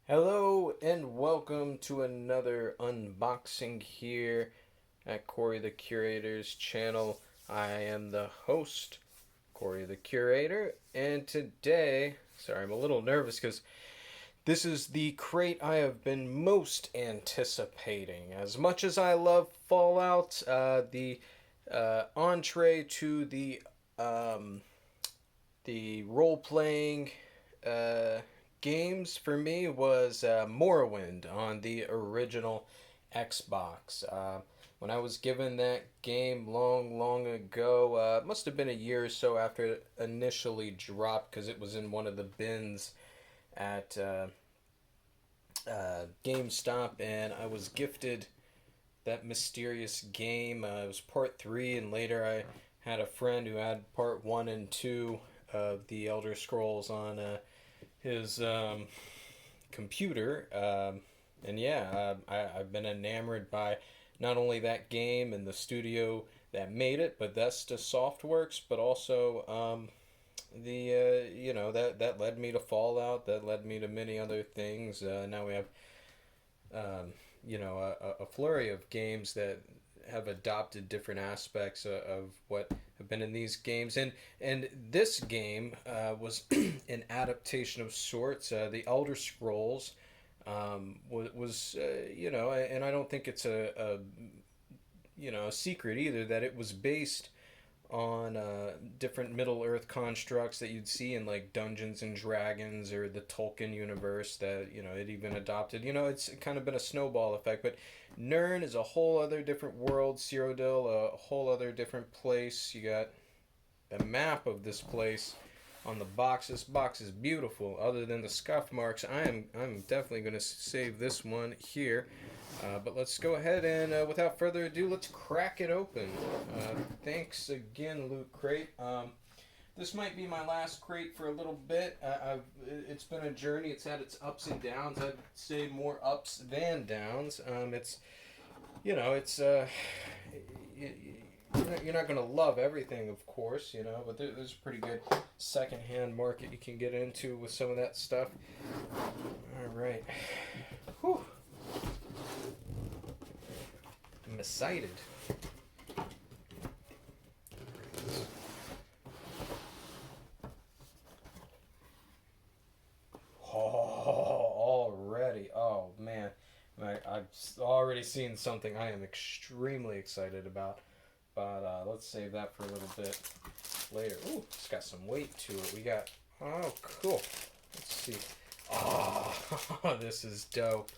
Hello and welcome to another unboxing here at Corey the Curator's channel. I am the host, Corey the Curator, and today, sorry, I'm a little nervous because this is the crate I have been most anticipating. As much as I love Fallout, the entree to the role playing uh, games for me was Morrowind on the original Xbox. When I was given that game long ago, it must have been a year or so after it initially dropped because it was in one of the bins at GameStop, and I was gifted that mysterious game. It was part three, and later I had a friend who had part one and two of the Elder Scrolls on his computer. And yeah, I've been enamored by not only that game and the studio that made it, but that's the Softworks, but also the that led me to Fallout, that led me to many other things. Now we have a flurry of games that have adopted different aspects of what have been in these games, and this game was an adaptation of sorts. The Elder Scrolls was and I don't think it's a secret either that it was based on different Middle Earth constructs that you'd see in like Dungeons and Dragons or the Tolkien universe that it even adopted. It's kind of been a snowball effect, but Nirn is a whole other different world. Cyrodiil, a whole other different place. You got a map of this place on the box. This box is beautiful. Other than the scuff marks, I'm definitely going to save this one here. But let's go ahead and, without further ado, let's crack it open. Thanks again, Loot Crate. This might be my last crate for a little bit. It's been a journey. It's had its ups and downs. I'd say more ups than downs. You're not going to love everything, of course, but there's a pretty good secondhand market you can get into with some of that stuff. All right. Whew. I'm excited. Oh, already. Oh, man. I've already seen something I am extremely excited about. But let's save that for a little bit later. Ooh, it's got some weight to it. We got... Oh, cool. Let's see. Oh, this is dope.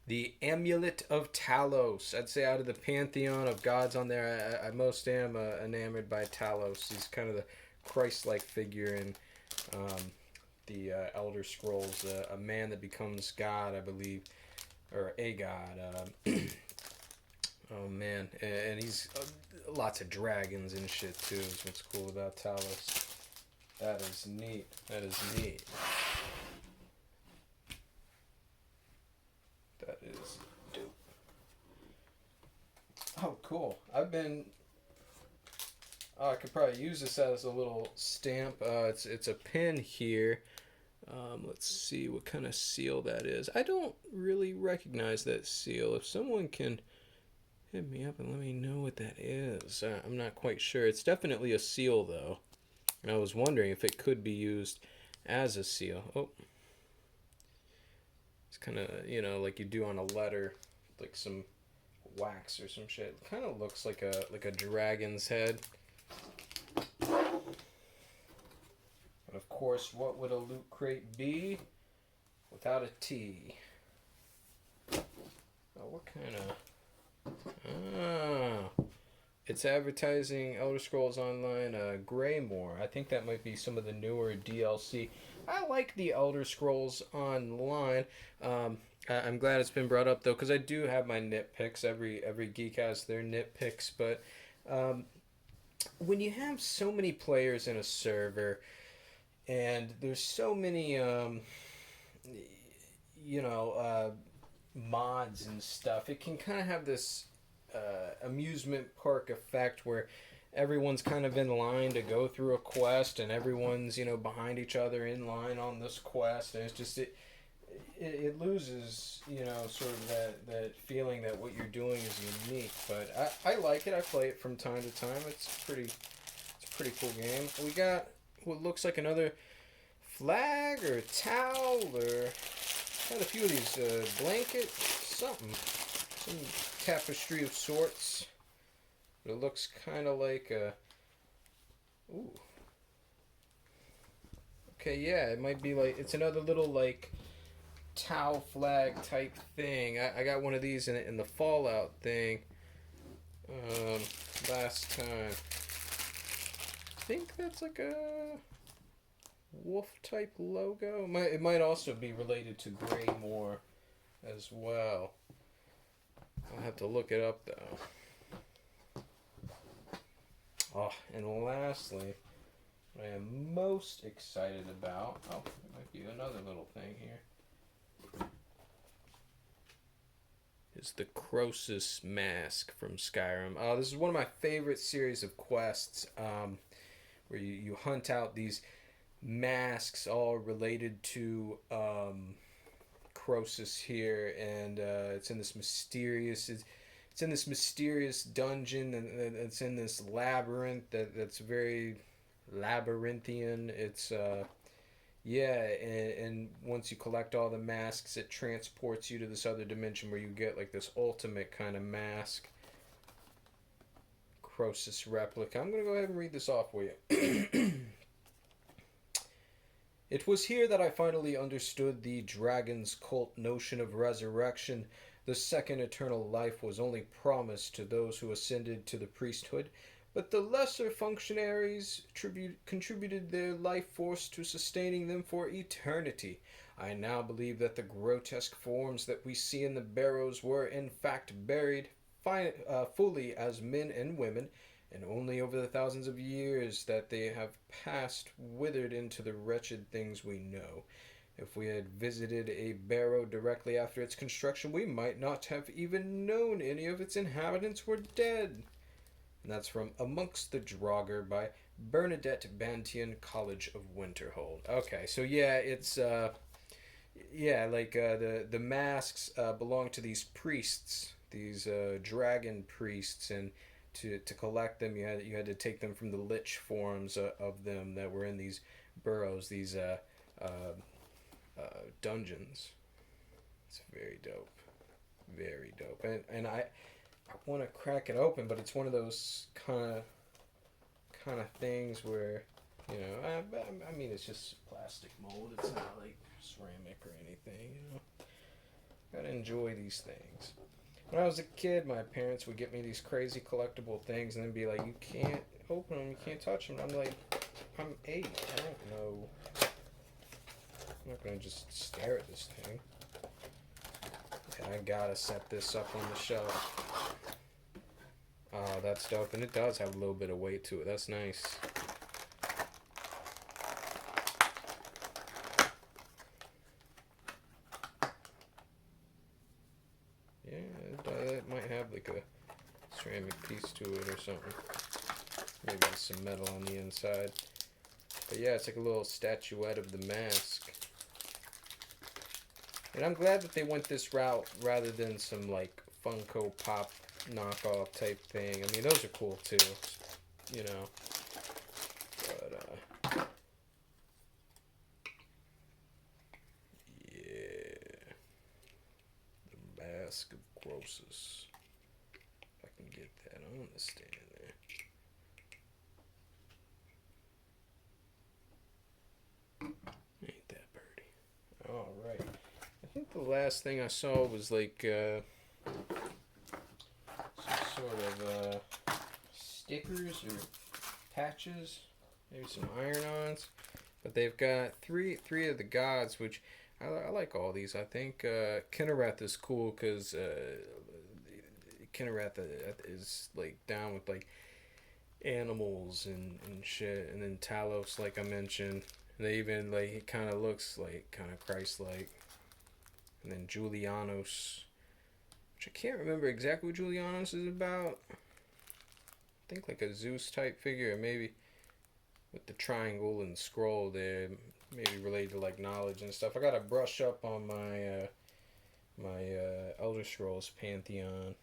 The Amulet of Talos. I'd say out of the pantheon of gods on there, I most am enamored by Talos. He's kind of the Christ-like figure in the Elder Scrolls. A man that becomes God, I believe. Or a god. Oh, man. And he's... lots of dragons and shit, too, is what's cool about Talos. That is neat. That is neat. That is dope. Oh, cool. I could probably use this as a little stamp. It's a pin here. Let's see what kind of seal that is. I don't really recognize that seal. If someone can hit me up and let me know what that is. I'm not quite sure. It's definitely a seal, though. I was wondering if it could be used as a seal. Oh. It's kind of, like you do on a letter, like some wax or some shit. It kind of looks like a dragon's head. And of course, what would a loot crate be without a T? Oh, what kind of... it's advertising Elder Scrolls Online Greymore. I think that might be some of the newer DLC. I like the Elder Scrolls Online. I'm glad it's been brought up, though, because I do have my nitpicks. Every geek has their nitpicks, but when you have so many players in a server, and there's so many, mods and stuff, it can kind of have this amusement park effect where everyone's kind of in line to go through a quest and everyone's behind each other in line on this quest, and it's just it loses, you know, sort of that feeling that what you're doing is unique. But I like it. I play it from time to time. It's a pretty cool game. We got what looks like another flag or towel or got a few of these blankets, something, some tapestry of sorts. But it looks kind of like a. Ooh. Okay, yeah, it might be like it's another little like towel flag type thing. I got one of these in the Fallout thing um, last time. I think that's like a wolf type logo. It might also be related to Greymore as well. I'll have to look it up though. Oh, and lastly, what I am most excited about. Oh, there might be another little thing here. Is the Croesus mask from Skyrim. This is one of my favorite series of quests where you hunt out these masks all related to Croesus here, and it's in this mysterious. It's in this mysterious dungeon, and it's in this labyrinth that's very labyrinthian. It's yeah, and once you collect all the masks, it transports you to this other dimension where you get like this ultimate kind of mask. Croesus replica. I'm gonna go ahead and read this off for you. It was here that I finally understood the dragon's cult notion of resurrection. The second eternal life was only promised to those who ascended to the priesthood, but the lesser functionaries contributed their life force to sustaining them for eternity. I now believe that the grotesque forms that we see in the barrows were in fact buried fully as men and women, and only over the thousands of years that they have passed withered into the wretched things we know. If we had visited a barrow directly after its construction, we might not have even known any of its inhabitants were dead. And that's from Amongst the Draugr by Bernadette Bantian, College of Winterhold. Okay, so yeah, it's the masks belong to these priests, these dragon priests, and to collect them, you had to take them from the lich forms of them that were in these burrows, these dungeons. It's very dope, very dope, and I want to crack it open, but it's one of those kind of things where, you know, I mean, it's just plastic mold. It's not like ceramic or anything, you know. Gotta enjoy these things. When I was a kid, my parents would get me these crazy collectible things and then be like, you can't open them, you can't touch them. I'm like, I'm 8, I don't know. I'm not gonna just stare at this thing. Yeah, I gotta set this up on the shelf. Oh, that's dope, and it does have a little bit of weight to it. That's nice. Yeah, it might have like a ceramic piece to it or something. Maybe some metal on the inside. But yeah, it's like a little statuette of the mask. And I'm glad that they went this route rather than some like Funko Pop knockoff type thing. I mean, those are cool too, you know. But yeah, the Mask of Croesus. If I can get that on the stand there. Ain't that birdie? All right. I think the last thing I saw was like some sort of stickers or patches, maybe some iron-ons. But they've got three of the gods, which I like all these. I think Kinnereth is cool because Kinnereth is like down with like animals and shit, and then Talos, like I mentioned, and they even like it kind of looks like kind of Christ-like. And then Julianos, which I can't remember exactly what Julianos is about. I think like a Zeus type figure, maybe with the triangle and scroll there. maybe related to like knowledge and stuff. I gotta brush up on my Elder Scrolls Pantheon.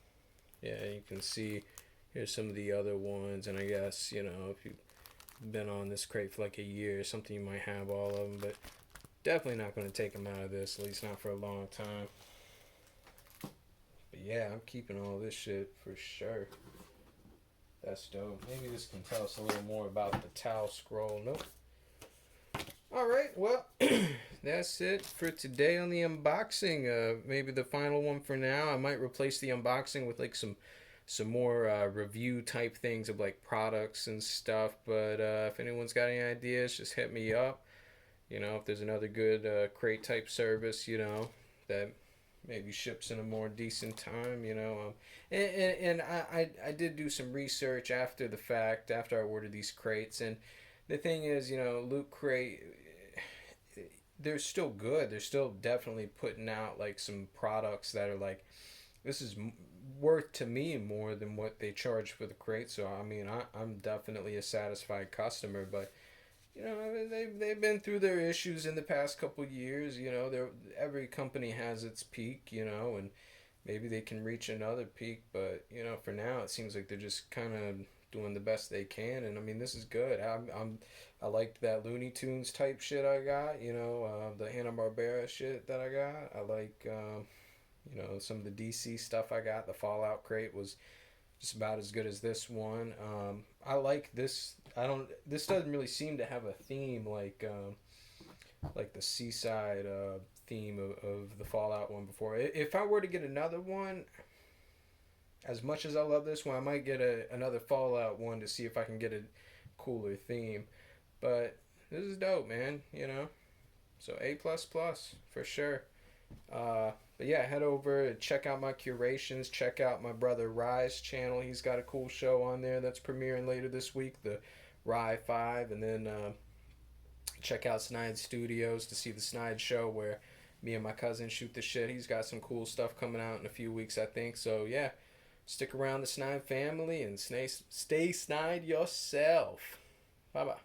Yeah, you can see here's some of the other ones, and I guess if you've been on this crate for like a year or something, you might have all of them, but definitely not going to take them out of this, at least not for a long time. But yeah, I'm keeping all this shit for sure. That's dope. Maybe this can tell us a little more about the Tau scroll. Nope. Alright, well, that's it for today on the unboxing. Maybe the final one for now. I might replace the unboxing with like some more review type things of like products and stuff. But if anyone's got any ideas, just hit me up. If there's another good crate type service, that maybe ships in a more decent time, and I did do some research after the fact, after I ordered these crates, and the thing is, Loot Crate, they're still good. They're still definitely putting out like some products that are like, this is worth to me more than what they charge for the crate. So I mean, I'm definitely a satisfied customer, but they've been through their issues in the past couple years. Every company has its peak, and maybe they can reach another peak. But for now, it seems like they're just kind of doing the best they can. And I mean, this is good. I liked that Looney Tunes type shit I got. The Hanna-Barbera shit that I got. I like some of the DC stuff I got. The Fallout crate was just about as good as this one. I like this. I don't. This doesn't really seem to have a theme like the seaside theme of the Fallout one before. If I were to get another one, as much as I love this one, I might get another Fallout one to see if I can get a cooler theme. But this is dope, man. So A++ for sure. But yeah, head over, check out my curations, check out my brother Rye's channel. He's got a cool show on there that's premiering later this week, the Rye 5, and then check out Snide Studios to see the Snide show where me and my cousin shoot the shit. He's got some cool stuff coming out in a few weeks, I think. So yeah, stick around the Snide family and stay snide yourself. Bye bye.